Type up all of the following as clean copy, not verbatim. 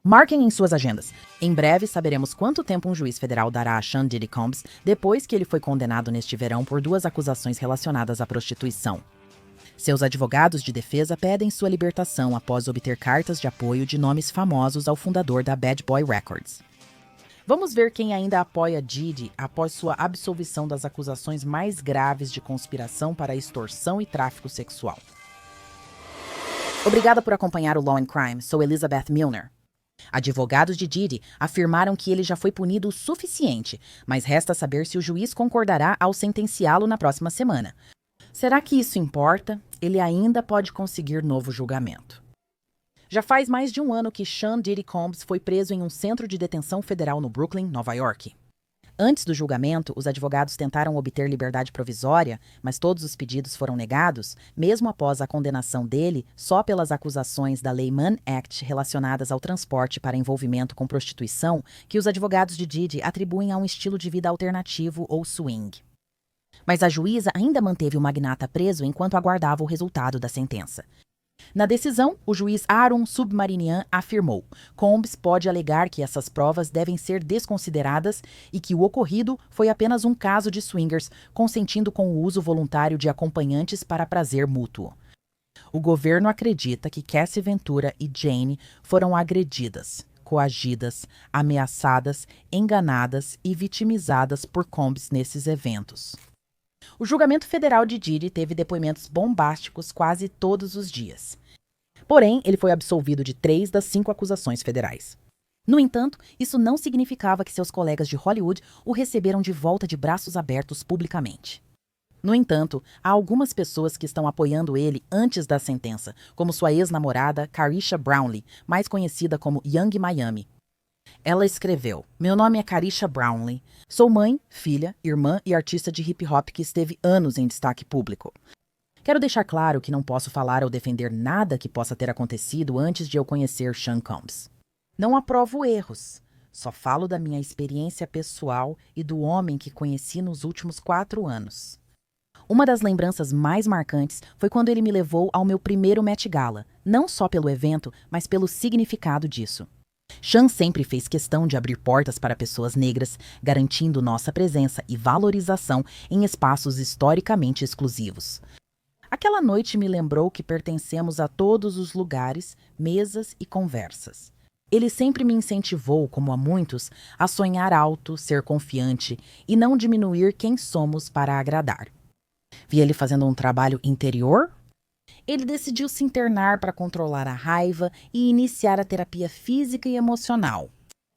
Marquem em suas agendas. Em breve saberemos quanto tempo um juiz federal dará a Sean Diddy Combs depois que ele foi condenado neste verão por 2 acusações relacionadas à prostituição. Seus advogados de defesa pedem sua libertação após obter cartas de apoio de nomes famosos ao fundador da Bad Boy Records. Vamos ver quem ainda apoia Diddy após sua absolvição das acusações mais graves de conspiração para extorsão e tráfico sexual. Obrigada por acompanhar o Law and Crime. Sou Elizabeth Milner. Advogados de Diddy afirmaram que ele já foi punido o suficiente, mas resta saber se o juiz concordará ao sentenciá-lo na próxima semana. Será que isso importa? Ele ainda pode conseguir novo julgamento. Já faz mais de um ano que Sean Diddy Combs foi preso em um centro de detenção federal no Brooklyn, Nova York. Antes do julgamento, os advogados tentaram obter liberdade provisória, mas todos os pedidos foram negados, mesmo após a condenação dele só pelas acusações da Lei Mann Act relacionadas ao transporte para envolvimento com prostituição, que os advogados de Diddy atribuem a um estilo de vida alternativo ou swing. Mas a juíza ainda manteve o magnata preso enquanto aguardava o resultado da sentença. Na decisão, o juiz Aaron Submarinian afirmou: Combs pode alegar que essas provas devem ser desconsideradas e que o ocorrido foi apenas um caso de swingers consentindo com o uso voluntário de acompanhantes para prazer mútuo. O governo acredita que Cassie Ventura e Jane foram agredidas, coagidas, ameaçadas, enganadas e vitimizadas por Combs nesses eventos. O julgamento federal de Diddy teve depoimentos bombásticos quase todos os dias. Porém, ele foi absolvido de 3 das 5 acusações federais. No entanto, isso não significava que seus colegas de Hollywood o receberam de volta de braços abertos publicamente. No entanto, há algumas pessoas que estão apoiando ele antes da sentença, como sua ex-namorada Carisha Brownlee, mais conhecida como Young Miami. Ela escreveu: Meu nome é Carisha Brownlee. Sou mãe, filha, irmã e artista de hip-hop que esteve anos em destaque público. Quero deixar claro que não posso falar ou defender nada que possa ter acontecido antes de eu conhecer Sean Combs. Não aprovo erros. Só falo da minha experiência pessoal e do homem que conheci nos últimos 4 anos. Uma das lembranças mais marcantes foi quando ele me levou ao meu primeiro Met Gala, não só pelo evento, mas pelo significado disso. Sean sempre fez questão de abrir portas para pessoas negras, garantindo nossa presença e valorização em espaços historicamente exclusivos. Aquela noite me lembrou que pertencemos a todos os lugares, mesas e conversas. Ele sempre me incentivou, como a muitos, a sonhar alto, ser confiante e não diminuir quem somos para agradar. Vi ele fazendo um trabalho interior? Ele decidiu se internar para controlar a raiva e iniciar a terapia física e emocional.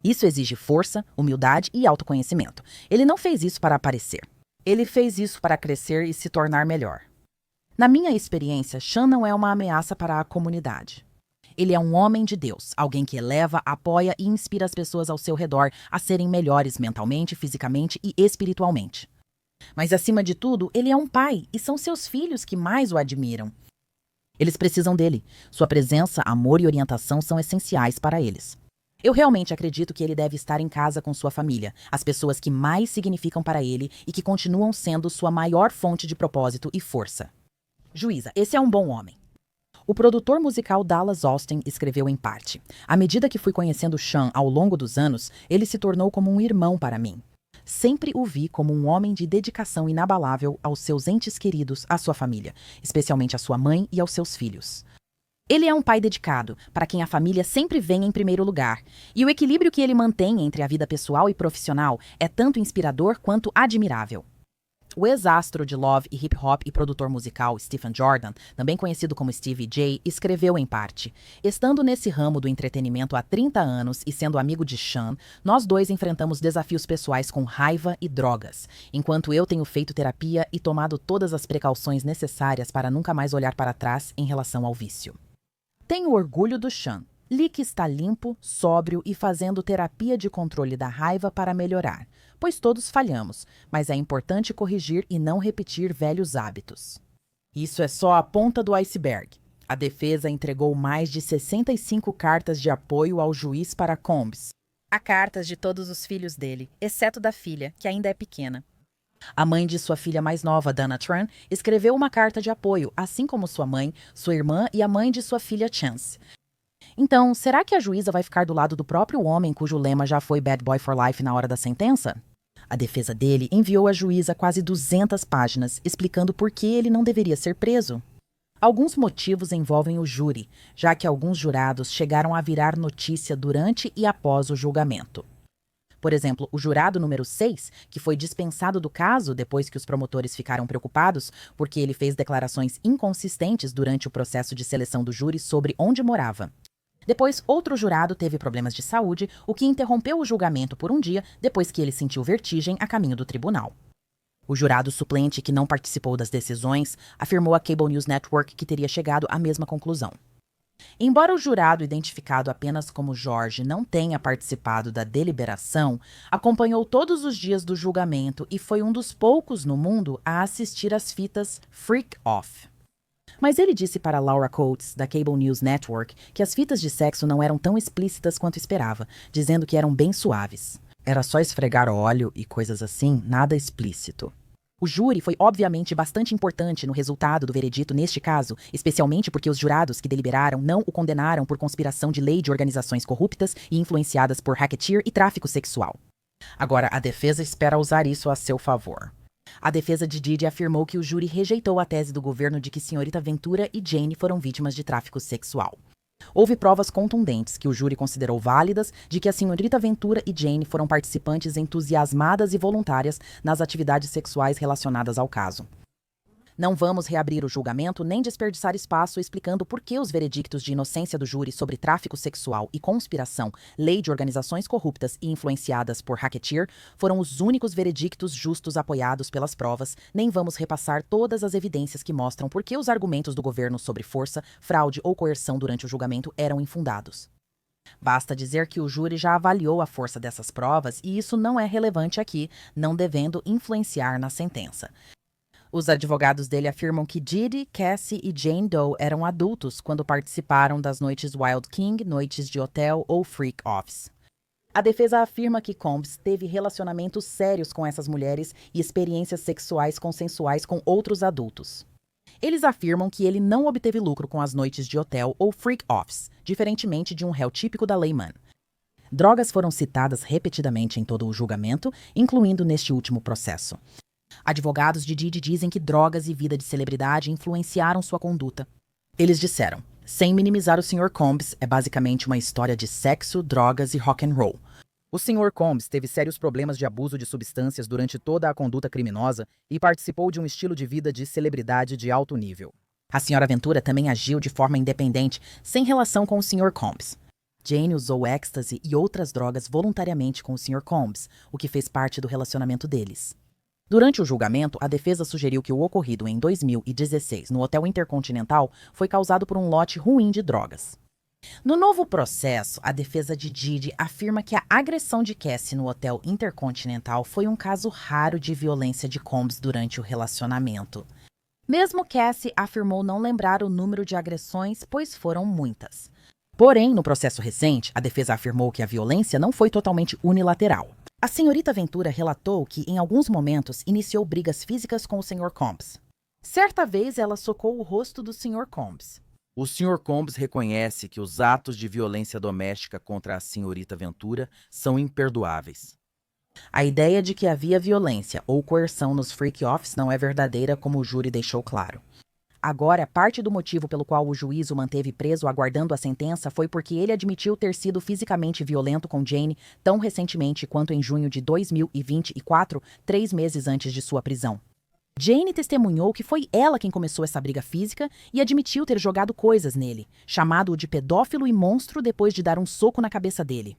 Isso exige força, humildade e autoconhecimento. Ele não fez isso para aparecer. Ele fez isso para crescer e se tornar melhor. Na minha experiência, Sean não é uma ameaça para a comunidade. Ele é um homem de Deus, alguém que eleva, apoia e inspira as pessoas ao seu redor a serem melhores mentalmente, fisicamente e espiritualmente. Mas, acima de tudo, ele é um pai e são seus filhos que mais o admiram. Eles precisam dele. Sua presença, amor e orientação são essenciais para eles. Eu realmente acredito que ele deve estar em casa com sua família, as pessoas que mais significam para ele e que continuam sendo sua maior fonte de propósito e força. Juíza, esse é um bom homem. O produtor musical Dallas Austin escreveu em parte: À medida que fui conhecendo Sean ao longo dos anos, ele se tornou como um irmão para mim. Sempre o vi como um homem de dedicação inabalável aos seus entes queridos, à sua família, especialmente à sua mãe e aos seus filhos. Ele é um pai dedicado, para quem a família sempre vem em primeiro lugar, e o equilíbrio que ele mantém entre a vida pessoal e profissional é tanto inspirador quanto admirável. O ex-astro de Love e Hip Hop e produtor musical Stephen Jordan, também conhecido como Stevie J, escreveu em parte: Estando nesse ramo do entretenimento há 30 anos e sendo amigo de Sean, nós dois enfrentamos desafios pessoais com raiva e drogas, enquanto eu tenho feito terapia e tomado todas as precauções necessárias para nunca mais olhar para trás em relação ao vício. Tenho orgulho do Sean. Lick está limpo, sóbrio e fazendo terapia de controle da raiva para melhorar, pois todos falhamos, mas é importante corrigir e não repetir velhos hábitos. Isso é só a ponta do iceberg. A defesa entregou mais de 65 cartas de apoio ao juiz para Combs. Há cartas de todos os filhos dele, exceto da filha, que ainda é pequena. A mãe de sua filha mais nova, Dana Tran, escreveu uma carta de apoio, assim como sua mãe, sua irmã e a mãe de sua filha Chance. Então, será que a juíza vai ficar do lado do próprio homem cujo lema já foi Bad Boy for Life na hora da sentença? A defesa dele enviou à juíza quase 200 páginas explicando por que ele não deveria ser preso. Alguns motivos envolvem o júri, já que alguns jurados chegaram a virar notícia durante e após o julgamento. Por exemplo, o jurado número 6, que foi dispensado do caso depois que os promotores ficaram preocupados porque ele fez declarações inconsistentes durante o processo de seleção do júri sobre onde morava. Depois, outro jurado teve problemas de saúde, o que interrompeu o julgamento por um dia depois que ele sentiu vertigem a caminho do tribunal. O jurado suplente, que não participou das decisões, afirmou à Cable News Network que teria chegado à mesma conclusão. Embora o jurado identificado apenas como Jorge não tenha participado da deliberação, acompanhou todos os dias do julgamento e foi um dos poucos no mundo a assistir às fitas Freak Off. Mas ele disse para Laura Coates, da Cable News Network, que as fitas de sexo não eram tão explícitas quanto esperava, dizendo que eram bem suaves. Era só esfregar óleo e coisas assim, nada explícito. O júri foi obviamente bastante importante no resultado do veredito neste caso, especialmente porque os jurados que deliberaram não o condenaram por conspiração de lei de organizações corruptas e influenciadas por racketeer e tráfico sexual. Agora, a defesa espera usar isso a seu favor. A defesa de Diddy afirmou que o júri rejeitou a tese do governo de que senhorita Ventura e Jane foram vítimas de tráfico sexual. Houve provas contundentes que o júri considerou válidas de que a senhorita Ventura e Jane foram participantes entusiasmadas e voluntárias nas atividades sexuais relacionadas ao caso. Não vamos reabrir o julgamento nem desperdiçar espaço explicando por que os veredictos de inocência do júri sobre tráfico sexual e conspiração, lei de organizações corruptas e influenciadas por racketeer, foram os únicos veredictos justos apoiados pelas provas, nem vamos repassar todas as evidências que mostram por que os argumentos do governo sobre força, fraude ou coerção durante o julgamento eram infundados. Basta dizer que o júri já avaliou a força dessas provas e isso não é relevante aqui, não devendo influenciar na sentença. Os advogados dele afirmam que Diddy, Cassie e Jane Doe eram adultos quando participaram das noites Wild King, noites de hotel ou freak offs. A defesa afirma que Combs teve relacionamentos sérios com essas mulheres e experiências sexuais consensuais com outros adultos. Eles afirmam que ele não obteve lucro com as noites de hotel ou freak offs, diferentemente de um réu típico da lei Mann. Drogas foram citadas repetidamente em todo o julgamento, incluindo neste último processo. Advogados de Diddy dizem que drogas e vida de celebridade influenciaram sua conduta. Eles disseram, sem minimizar o Sr. Combs, é basicamente uma história de sexo, drogas e rock and roll. O Sr. Combs teve sérios problemas de abuso de substâncias durante toda a conduta criminosa e participou de um estilo de vida de celebridade de alto nível. A Sra. Ventura também agiu de forma independente, sem relação com o Sr. Combs. Jane usou êxtase e outras drogas voluntariamente com o Sr. Combs, o que fez parte do relacionamento deles. Durante o julgamento, a defesa sugeriu que o ocorrido em 2016 no Hotel Intercontinental foi causado por um lote ruim de drogas. No novo processo, a defesa de Diddy afirma que a agressão de Cassie no Hotel Intercontinental foi um caso raro de violência de Combs durante o relacionamento. Mesmo Cassie afirmou não lembrar o número de agressões, pois foram muitas. Porém, no processo recente, a defesa afirmou que a violência não foi totalmente unilateral. A senhorita Ventura relatou que, em alguns momentos, iniciou brigas físicas com o Sr. Combs. Certa vez, ela socou o rosto do Sr. Combs. O Sr. Combs reconhece que os atos de violência doméstica contra a senhorita Ventura são imperdoáveis. A ideia de que havia violência ou coerção nos freak-offs não é verdadeira, como o júri deixou claro. Agora, parte do motivo pelo qual o juiz o manteve preso aguardando a sentença foi porque ele admitiu ter sido fisicamente violento com Jane tão recentemente quanto em junho de 2024, 3 meses antes de sua prisão. Jane testemunhou que foi ela quem começou essa briga física e admitiu ter jogado coisas nele, chamado-o de pedófilo e monstro depois de dar um soco na cabeça dele.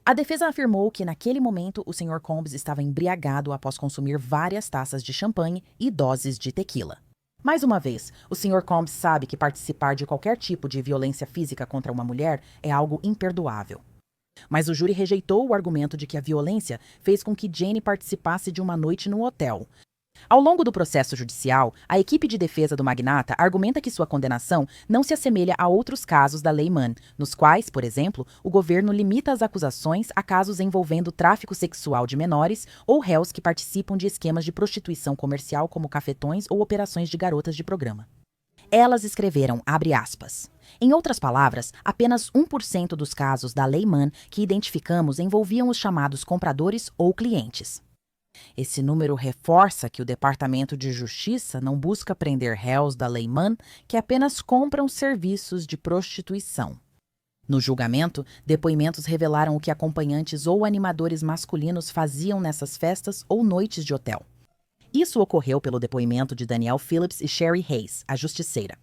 A defesa afirmou que naquele momento o Sr. Combs estava embriagado após consumir várias taças de champanhe e doses de tequila. Mais uma vez, o Sr. Combs sabe que participar de qualquer tipo de violência física contra uma mulher é algo imperdoável. Mas o júri rejeitou o argumento de que a violência fez com que Jane participasse de uma noite no hotel. Ao longo do processo judicial, a equipe de defesa do magnata argumenta que sua condenação não se assemelha a outros casos da Lei Mann, nos quais, por exemplo, o governo limita as acusações a casos envolvendo tráfico sexual de menores ou réus que participam de esquemas de prostituição comercial como cafetões ou operações de garotas de programa. Elas escreveram, abre aspas, em outras palavras, apenas 1% dos casos da Lei Mann que identificamos envolviam os chamados compradores ou clientes. Esse número reforça que o Departamento de Justiça não busca prender réus da Lei Mann que apenas compram serviços de prostituição. No julgamento, depoimentos revelaram o que acompanhantes ou animadores masculinos faziam nessas festas ou noites de hotel. Isso ocorreu pelo depoimento de Danielle Phillips e Sherry Hayes, a justiceira.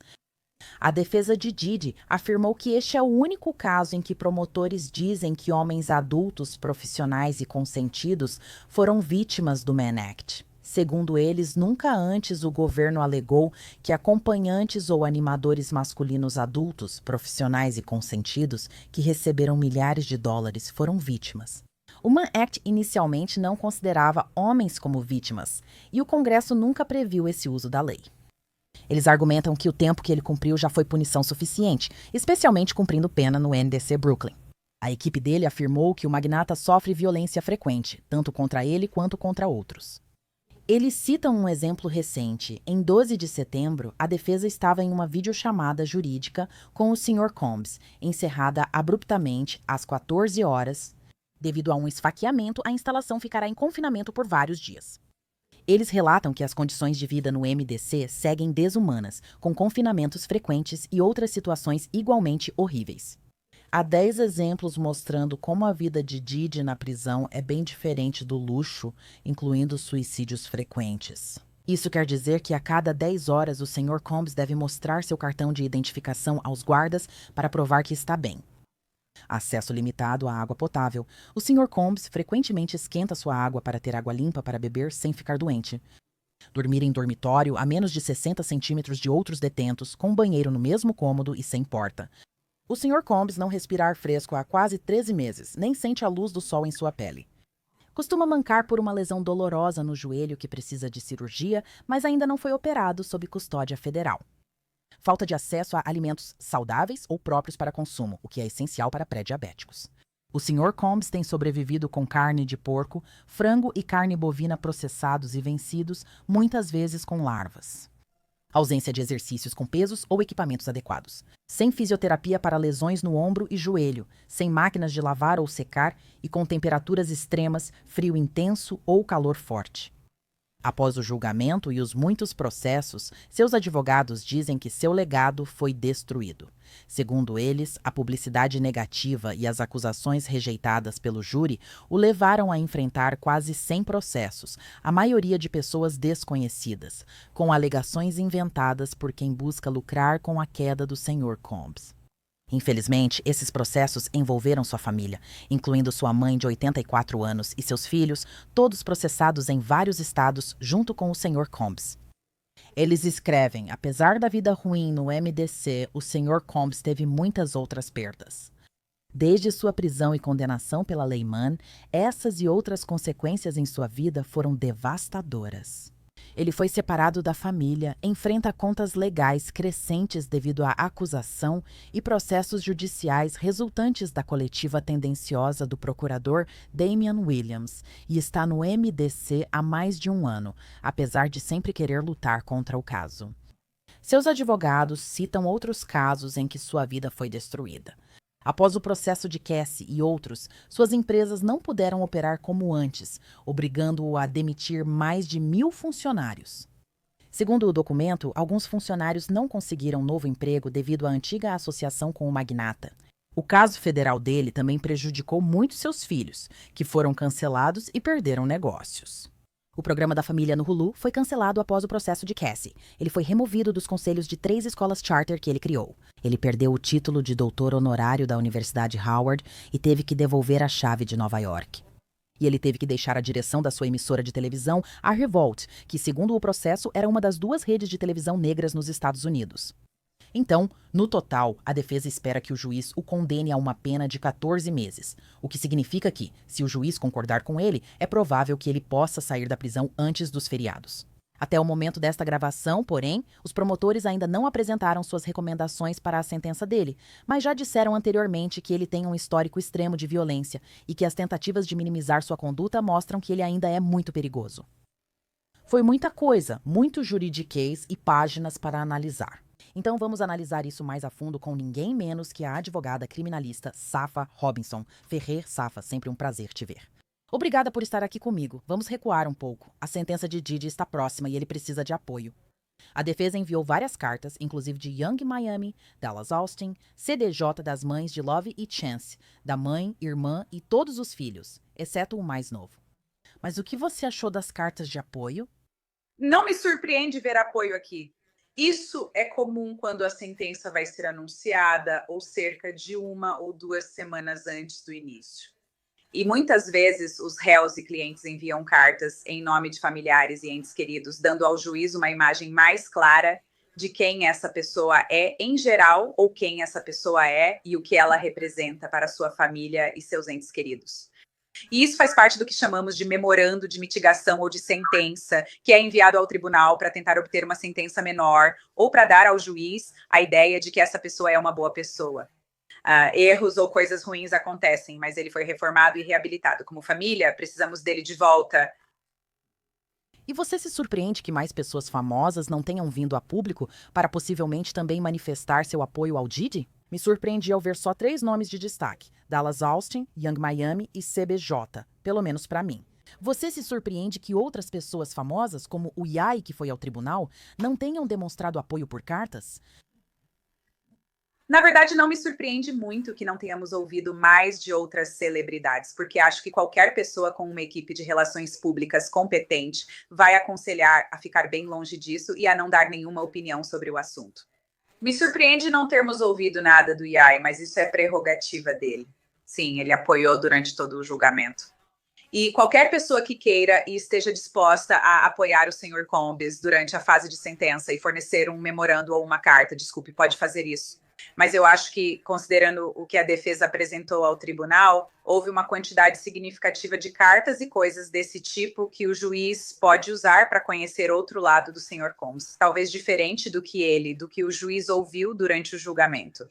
A defesa de Didi afirmou que este é o único caso em que promotores dizem que homens adultos, profissionais e consentidos foram vítimas do Mann Act. Segundo eles, nunca antes o governo alegou que acompanhantes ou animadores masculinos adultos, profissionais e consentidos, que receberam milhares de dólares, foram vítimas. O Mann Act inicialmente não considerava homens como vítimas, e o Congresso nunca previu esse uso da lei. Eles argumentam que o tempo que ele cumpriu já foi punição suficiente, especialmente cumprindo pena no NDC Brooklyn. A equipe dele afirmou que o magnata sofre violência frequente, tanto contra ele quanto contra outros. Eles citam um exemplo recente. Em 12 de setembro, a defesa estava em uma videochamada jurídica com o Sr. Combs, encerrada abruptamente às 14 horas. Devido a um esfaqueamento, a instalação ficará em confinamento por vários dias. Eles relatam que as condições de vida no MDC seguem desumanas, com confinamentos frequentes e outras situações igualmente horríveis. Há 10 exemplos mostrando como a vida de Didi na prisão é bem diferente do luxo, incluindo suicídios frequentes. Isso quer dizer que a cada 10 horas o Sr. Combs deve mostrar seu cartão de identificação aos guardas para provar que está bem. Acesso limitado à água potável. O Sr. Combs frequentemente esquenta sua água para ter água limpa para beber sem ficar doente. Dormir em dormitório a menos de 60 centímetros de outros detentos, com um banheiro no mesmo cômodo e sem porta. O Sr. Combs não respira ar fresco há quase 13 meses, nem sente a luz do sol em sua pele. Costuma mancar por uma lesão dolorosa no joelho que precisa de cirurgia, mas ainda não foi operado sob custódia federal. Falta de acesso a alimentos saudáveis ou próprios para consumo, o que é essencial para pré-diabéticos. O Sr. Combs tem sobrevivido com carne de porco, frango e carne bovina processados e vencidos, muitas vezes com larvas. Ausência de exercícios com pesos ou equipamentos adequados. Sem fisioterapia para lesões no ombro e joelho, sem máquinas de lavar ou secar e com temperaturas extremas, frio intenso ou calor forte. Após o julgamento e os muitos processos, seus advogados dizem que seu legado foi destruído. Segundo eles, a publicidade negativa e as acusações rejeitadas pelo júri o levaram a enfrentar quase 100 processos, a maioria de pessoas desconhecidas, com alegações inventadas por quem busca lucrar com a queda do Sr. Combs. Infelizmente, esses processos envolveram sua família, incluindo sua mãe de 84 anos e seus filhos, todos processados em vários estados junto com o Sr. Combs. Eles escrevem, apesar da vida ruim no MDC, o Sr. Combs teve muitas outras perdas. Desde sua prisão e condenação pela Lei Mann, essas e outras consequências em sua vida foram devastadoras. Ele foi separado da família, enfrenta contas legais crescentes devido à acusação e processos judiciais resultantes da coletiva tendenciosa do procurador Damian Williams e está no MDC há mais de um ano, apesar de sempre querer lutar contra o caso. Seus advogados citam outros casos em que sua vida foi destruída. Após o processo de Cassie e outros, suas empresas não puderam operar como antes, obrigando-o a demitir mais de 1.000 funcionários. Segundo o documento, alguns funcionários não conseguiram novo emprego devido à antiga associação com o magnata. O caso federal dele também prejudicou muito seus filhos, que foram cancelados e perderam negócios. O programa da família no Hulu foi cancelado após o processo de Cassie. Ele foi removido dos conselhos de 3 escolas charter que ele criou. Ele perdeu o título de doutor honorário da Universidade Howard e teve que devolver a chave de Nova York. E ele teve que deixar a direção da sua emissora de televisão, a Revolt, que, segundo o processo, era uma das 2 redes de televisão negras nos Estados Unidos. Então, no total, a defesa espera que o juiz o condene a uma pena de 14 meses, o que significa que, se o juiz concordar com ele, é provável que ele possa sair da prisão antes dos feriados. Até o momento desta gravação, porém, os promotores ainda não apresentaram suas recomendações para a sentença dele, mas já disseram anteriormente que ele tem um histórico extremo de violência e que as tentativas de minimizar sua conduta mostram que ele ainda é muito perigoso. Foi muita coisa, muito juridiquês e páginas para analisar. Então vamos analisar isso mais a fundo com ninguém menos que a advogada criminalista Safa Robinson. Ferrer Safa, sempre um prazer te ver. Obrigada por estar aqui comigo. Vamos recuar um pouco. A sentença de Diddy está próxima e ele precisa de apoio. A defesa enviou várias cartas, inclusive de Young Miami, Dallas Austin, CDJ das mães de Love e Chance, da mãe, irmã e todos os filhos, exceto o mais novo. Mas o que você achou das cartas de apoio? Não me surpreende ver apoio aqui. Isso é comum quando a sentença vai ser anunciada ou cerca de 1 ou 2 semanas antes do início. E muitas vezes os réus e clientes enviam cartas em nome de familiares e entes queridos, dando ao juiz uma imagem mais clara de quem essa pessoa é em geral, ou quem essa pessoa é e o que ela representa para sua família e seus entes queridos. E isso faz parte do que chamamos de memorando de mitigação ou de sentença, que é enviado ao tribunal para tentar obter uma sentença menor ou para dar ao juiz a ideia de que essa pessoa é uma boa pessoa. Erros ou coisas ruins acontecem, mas ele foi reformado e reabilitado. Como família, precisamos dele de volta. E você se surpreende que mais pessoas famosas não tenham vindo a público para possivelmente também manifestar seu apoio ao Diddy? Me surpreendi ao ver só 3 nomes de destaque: Dallas Austin, Young Miami e CBJ, pelo menos para mim. Você se surpreende que outras pessoas famosas, como o Yai, que foi ao tribunal, não tenham demonstrado apoio por cartas? Na verdade, não me surpreende muito que não tenhamos ouvido mais de outras celebridades, porque acho que qualquer pessoa com uma equipe de relações públicas competente vai aconselhar a ficar bem longe disso e a não dar nenhuma opinião sobre o assunto. Me surpreende não termos ouvido nada do Yai, mas isso é prerrogativa dele. Sim, ele apoiou durante todo o julgamento. E qualquer pessoa que queira e esteja disposta a apoiar o Sr. Combs durante a fase de sentença e fornecer um memorando ou uma carta, desculpe, pode fazer isso. Mas eu acho que, considerando o que a defesa apresentou ao tribunal, houve uma quantidade significativa de cartas e coisas desse tipo que o juiz pode usar para conhecer outro lado do Sr. Combs, talvez diferente do que o juiz ouviu durante o julgamento.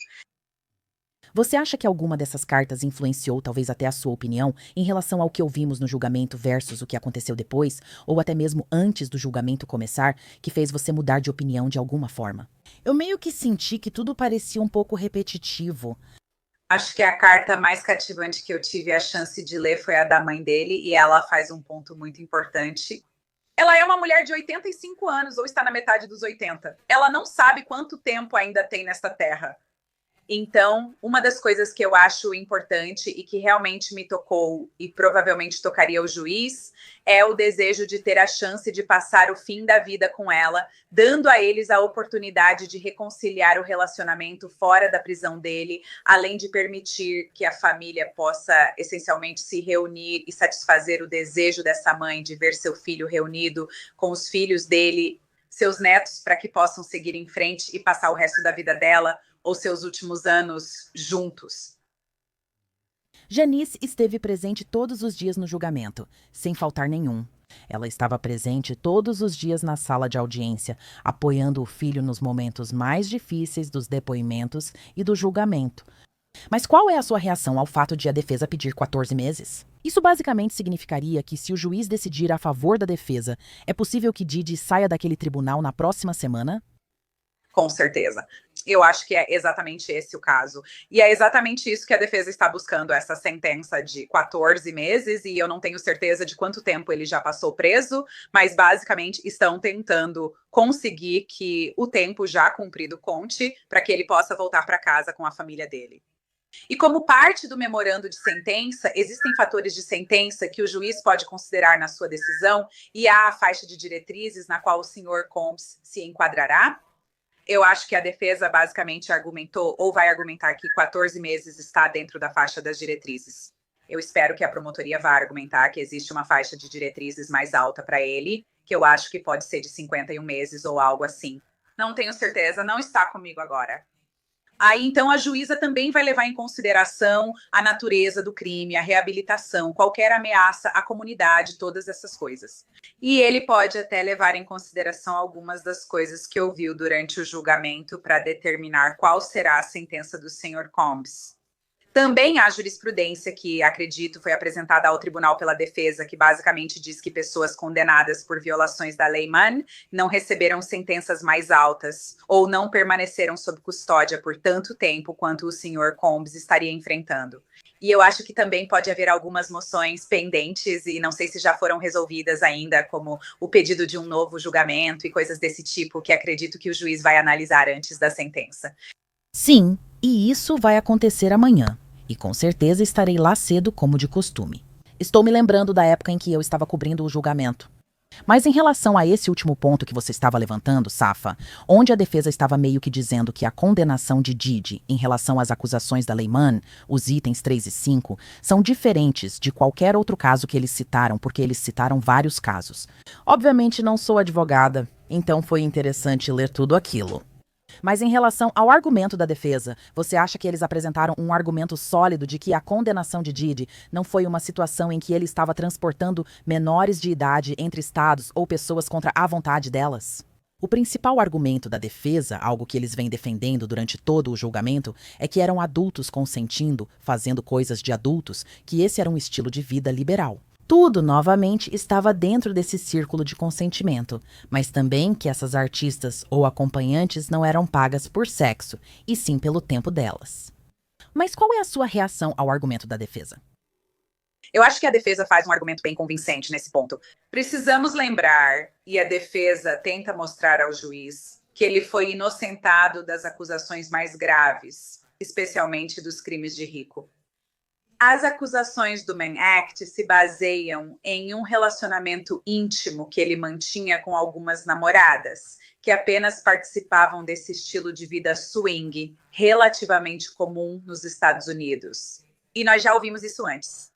Você acha que alguma dessas cartas influenciou talvez até a sua opinião em relação ao que ouvimos no julgamento versus o que aconteceu depois, ou até mesmo antes do julgamento começar, que fez você mudar de opinião de alguma forma? Eu meio que senti que tudo parecia um pouco repetitivo. Acho que a carta mais cativante que eu tive a chance de ler foi a da mãe dele, e ela faz um ponto muito importante. Ela é uma mulher de 85 anos, ou está na metade dos 80. Ela não sabe quanto tempo ainda tem nesta terra. Então, uma das coisas que eu acho importante e que realmente me tocou e provavelmente tocaria o juiz é o desejo de ter a chance de passar o fim da vida com ela, dando a eles a oportunidade de reconciliar o relacionamento fora da prisão dele, além de permitir que a família possa essencialmente se reunir e satisfazer o desejo dessa mãe de ver seu filho reunido com os filhos dele, seus netos, para que possam seguir em frente e passar o resto da vida dela ou seus últimos anos juntos. Janice esteve presente todos os dias no julgamento, sem faltar nenhum. Ela estava presente todos os dias na sala de audiência, apoiando o filho nos momentos mais difíceis dos depoimentos e do julgamento. Mas qual é a sua reação ao fato de a defesa pedir 14 meses? Isso basicamente significaria que, se o juiz decidir a favor da defesa, é possível que Diddy saia daquele tribunal na próxima semana? Com certeza. Eu acho que é exatamente esse o caso. E é exatamente isso que a defesa está buscando, essa sentença de 14 meses, e eu não tenho certeza de quanto tempo ele já passou preso, mas basicamente estão tentando conseguir que o tempo já cumprido conte para que ele possa voltar para casa com a família dele. E como parte do memorando de sentença, existem fatores de sentença que o juiz pode considerar na sua decisão, e há a faixa de diretrizes na qual o Sr. Combs se enquadrará. Eu acho que a defesa basicamente argumentou, ou vai argumentar, que 14 meses está dentro da faixa das diretrizes. Eu espero que a promotoria vá argumentar que existe uma faixa de diretrizes mais alta para ele, que eu acho que pode ser de 51 meses ou algo assim. Não tenho certeza, não está comigo agora. Aí, então, a juíza também vai levar em consideração a natureza do crime, a reabilitação, qualquer ameaça à comunidade, todas essas coisas. E ele pode até levar em consideração algumas das coisas que ouviu durante o julgamento para determinar qual será a sentença do Sr. Combs. Também há jurisprudência que, acredito, foi apresentada ao tribunal pela defesa, que basicamente diz que pessoas condenadas por violações da Lei Mann não receberam sentenças mais altas ou não permaneceram sob custódia por tanto tempo quanto o senhor Combs estaria enfrentando. E eu acho que também pode haver algumas moções pendentes, e não sei se já foram resolvidas ainda, como o pedido de um novo julgamento e coisas desse tipo, que acredito que o juiz vai analisar antes da sentença. Sim, e isso vai acontecer amanhã. E com certeza estarei lá cedo, como de costume. Estou me lembrando da época em que eu estava cobrindo o julgamento. Mas em relação a esse último ponto que você estava levantando, Safa, onde a defesa estava meio que dizendo que a condenação de Didi em relação às acusações da Lei Mann, os itens 3 e 5, são diferentes de qualquer outro caso que eles citaram, porque eles citaram vários casos. Obviamente não sou advogada, então foi interessante ler tudo aquilo. Mas em relação ao argumento da defesa, você acha que eles apresentaram um argumento sólido de que a condenação de Didi não foi uma situação em que ele estava transportando menores de idade entre estados ou pessoas contra a vontade delas? O principal argumento da defesa, algo que eles vêm defendendo durante todo o julgamento, é que eram adultos consentindo, fazendo coisas de adultos, que esse era um estilo de vida liberal. Tudo, novamente, estava dentro desse círculo de consentimento, mas também que essas artistas ou acompanhantes não eram pagas por sexo, e sim pelo tempo delas. Mas qual é a sua reação ao argumento da defesa? Eu acho que a defesa faz um argumento bem convincente nesse ponto. Precisamos lembrar, e a defesa tenta mostrar ao juiz, que ele foi inocentado das acusações mais graves, especialmente dos crimes de rico. As acusações do Mann Act se baseiam em um relacionamento íntimo que ele mantinha com algumas namoradas, que apenas participavam desse estilo de vida swing, relativamente comum nos Estados Unidos. E nós já ouvimos isso antes.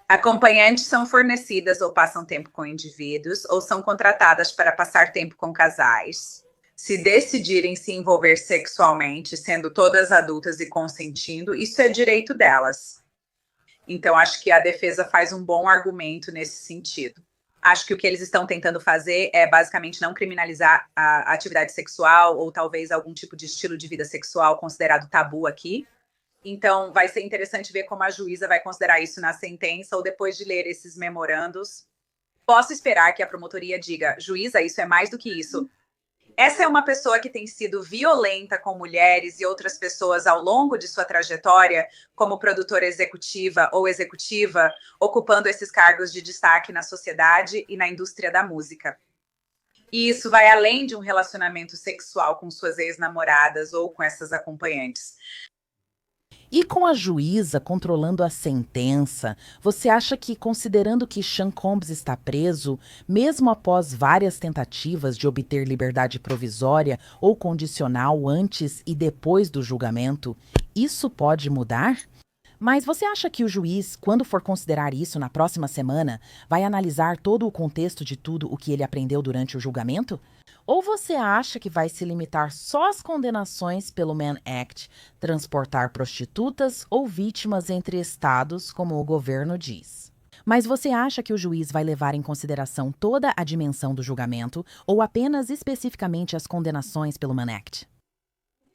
Acompanhantes são fornecidas ou passam tempo com indivíduos, ou são contratadas para passar tempo com casais. Se decidirem se envolver sexualmente, sendo todas adultas e consentindo, isso é direito delas. Então, acho que a defesa faz um bom argumento nesse sentido. Acho que o que eles estão tentando fazer é basicamente não criminalizar a atividade sexual ou talvez algum tipo de estilo de vida sexual considerado tabu aqui. Então, vai ser interessante ver como a juíza vai considerar isso na sentença ou depois de ler esses memorandos. Posso esperar que a promotoria diga, juíza, isso é mais do que isso. Essa é uma pessoa que tem sido violenta com mulheres e outras pessoas ao longo de sua trajetória, como produtora executiva ou executiva, ocupando esses cargos de destaque na sociedade e na indústria da música. E isso vai além de um relacionamento sexual com suas ex-namoradas ou com essas acompanhantes. E com a juíza controlando a sentença, você acha que, considerando que Sean Combs está preso, mesmo após várias tentativas de obter liberdade provisória ou condicional antes e depois do julgamento, isso pode mudar? Mas você acha que o juiz, quando for considerar isso na próxima semana, vai analisar todo o contexto de tudo o que ele aprendeu durante o julgamento? Ou você acha que vai se limitar só às condenações pelo Mann Act, transportar prostitutas ou vítimas entre estados, como o governo diz? Mas você acha que o juiz vai levar em consideração toda a dimensão do julgamento ou apenas especificamente as condenações pelo Mann Act?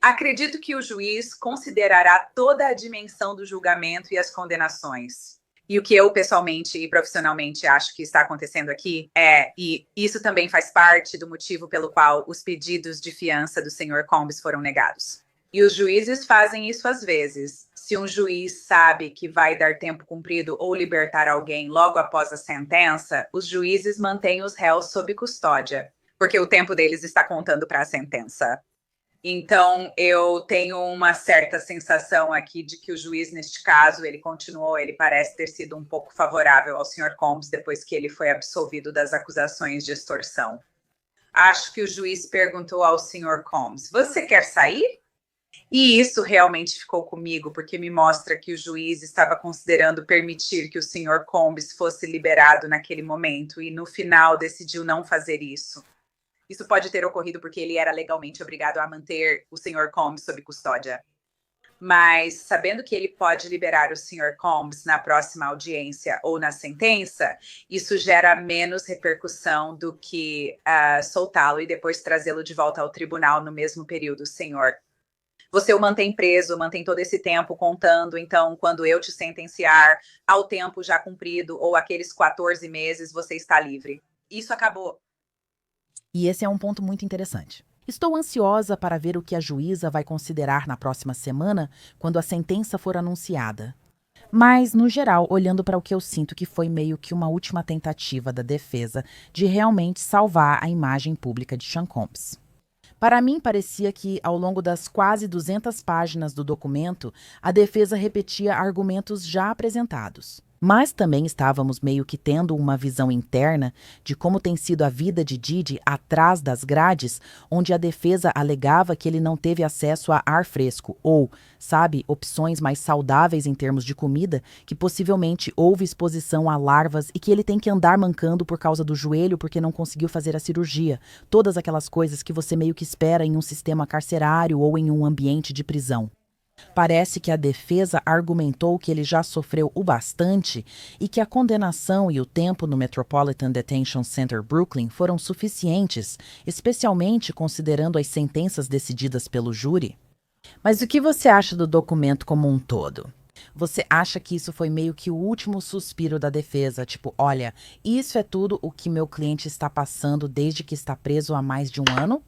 Acredito que o juiz considerará toda a dimensão do julgamento e as condenações. E o que eu pessoalmente e profissionalmente acho que está acontecendo aqui e isso também faz parte do motivo pelo qual os pedidos de fiança do senhor Combs foram negados. E os juízes fazem isso às vezes. Se um juiz sabe que vai dar tempo cumprido ou libertar alguém logo após a sentença, os juízes mantêm os réus sob custódia, porque o tempo deles está contando para a sentença. Então, eu tenho uma certa sensação aqui de que o juiz, neste caso, ele parece ter sido um pouco favorável ao Sr. Combs depois que ele foi absolvido das acusações de extorsão. Acho que o juiz perguntou ao Sr. Combs, você quer sair? E isso realmente ficou comigo, porque me mostra que o juiz estava considerando permitir que o Sr. Combs fosse liberado naquele momento e, no final, decidiu não fazer isso. Isso pode ter ocorrido porque ele era legalmente obrigado a manter o Sr. Combs sob custódia. Mas, sabendo que ele pode liberar o Sr. Combs na próxima audiência ou na sentença, isso gera menos repercussão do que soltá-lo e depois trazê-lo de volta ao tribunal no mesmo período, senhor. Você o mantém preso, mantém todo esse tempo contando, então quando eu te sentenciar ao tempo já cumprido ou aqueles 14 meses, você está livre. Isso acabou. E esse é um ponto muito interessante. Estou ansiosa para ver o que a juíza vai considerar na próxima semana, quando a sentença for anunciada. Mas, no geral, olhando para o que eu sinto que foi meio que uma última tentativa da defesa de realmente salvar a imagem pública de Sean Combs. Para mim, parecia que, ao longo das quase 200 páginas do documento, a defesa repetia argumentos já apresentados. Mas também estávamos meio que tendo uma visão interna de como tem sido a vida de Diddy atrás das grades, onde a defesa alegava que ele não teve acesso a ar fresco ou, sabe, opções mais saudáveis em termos de comida, que possivelmente houve exposição a larvas e que ele tem que andar mancando por causa do joelho porque não conseguiu fazer a cirurgia. Todas aquelas coisas que você meio que espera em um sistema carcerário ou em um ambiente de prisão. Parece que a defesa argumentou que ele já sofreu o bastante e que a condenação e o tempo no Metropolitan Detention Center Brooklyn foram suficientes, especialmente considerando as sentenças decididas pelo júri. Mas o que você acha do documento como um todo? Você acha que isso foi meio que o último suspiro da defesa? Tipo, olha, isso é tudo o que meu cliente está passando desde que está preso há mais de um ano?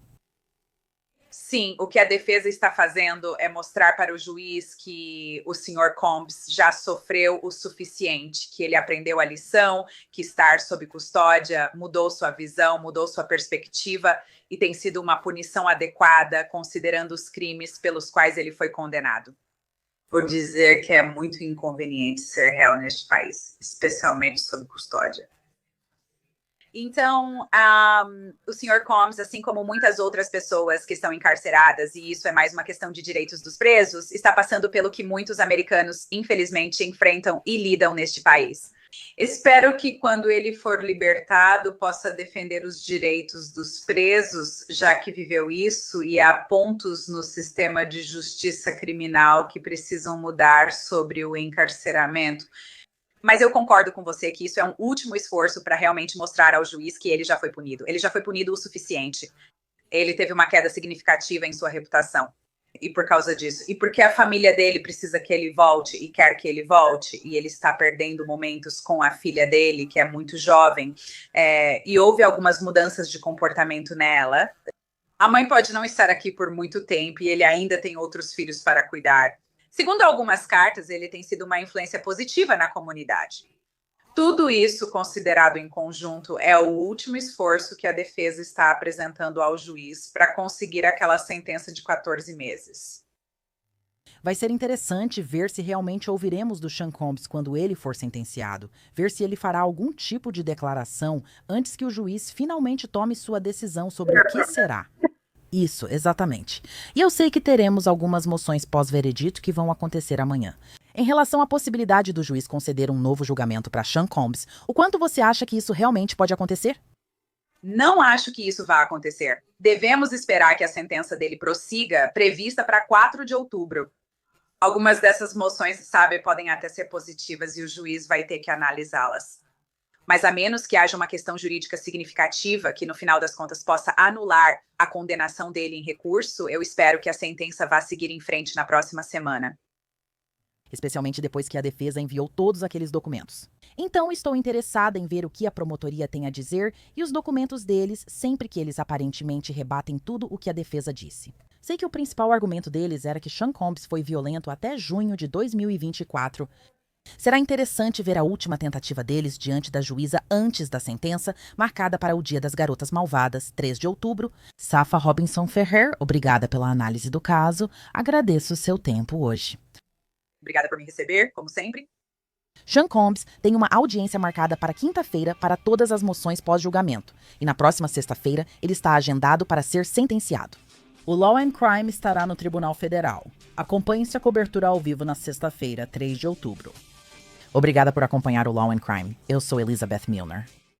Sim, o que a defesa está fazendo é mostrar para o juiz que o senhor Combs já sofreu o suficiente, que ele aprendeu a lição, que estar sob custódia mudou sua visão, mudou sua perspectiva e tem sido uma punição adequada, considerando os crimes pelos quais ele foi condenado. Vou dizer que é muito inconveniente ser réu neste país, especialmente sob custódia. Então, o senhor Combs, assim como muitas outras pessoas que estão encarceradas, e isso é mais uma questão de direitos dos presos, está passando pelo que muitos americanos, infelizmente, enfrentam e lidam neste país. Espero que, quando ele for libertado, possa defender os direitos dos presos, já que viveu isso, e há pontos no sistema de justiça criminal que precisam mudar sobre o encarceramento. Mas eu concordo com você que isso é um último esforço para realmente mostrar ao juiz que ele já foi punido. Ele já foi punido o suficiente. Ele teve uma queda significativa em sua reputação. E por causa disso. E porque a família dele precisa que ele volte e quer que ele volte. E ele está perdendo momentos com a filha dele, que é muito jovem. E houve algumas mudanças de comportamento nela. A mãe pode não estar aqui por muito tempo e ele ainda tem outros filhos para cuidar. Segundo algumas cartas, ele tem sido uma influência positiva na comunidade. Tudo isso, considerado em conjunto, é o último esforço que a defesa está apresentando ao juiz para conseguir aquela sentença de 14 meses. Vai ser interessante ver se realmente ouviremos do Sean Combs quando ele for sentenciado, ver se ele fará algum tipo de declaração antes que o juiz finalmente tome sua decisão sobre o que será. Isso, exatamente. E eu sei que teremos algumas moções pós-veredito que vão acontecer amanhã. Em relação à possibilidade do juiz conceder um novo julgamento para Sean Combs, o quanto você acha que isso realmente pode acontecer? Não acho que isso vá acontecer. Devemos esperar que a sentença dele prossiga, prevista para 4 de outubro. Algumas dessas moções, sabe, podem até ser positivas e o juiz vai ter que analisá-las. Mas a menos que haja uma questão jurídica significativa que, no final das contas, possa anular a condenação dele em recurso, eu espero que a sentença vá seguir em frente na próxima semana. Especialmente depois que a defesa enviou todos aqueles documentos. Então, estou interessada em ver o que a promotoria tem a dizer e os documentos deles, sempre que eles aparentemente rebatem tudo o que a defesa disse. Sei que o principal argumento deles era que Sean Combs foi violento até junho de 2024. Será interessante ver a última tentativa deles diante da juíza antes da sentença, marcada para o Dia das Garotas Malvadas, 3 de outubro. Safa Robinson Ferrer, obrigada pela análise do caso. Agradeço o seu tempo hoje. Obrigada por me receber, como sempre. Sean Combs tem uma audiência marcada para quinta-feira para todas as moções pós-julgamento. E na próxima sexta-feira, ele está agendado para ser sentenciado. O Law and Crime estará no Tribunal Federal. Acompanhe-se a cobertura ao vivo na sexta-feira, 3 de outubro. Obrigada por acompanhar o Law and Crime. Eu sou Elizabeth Milner.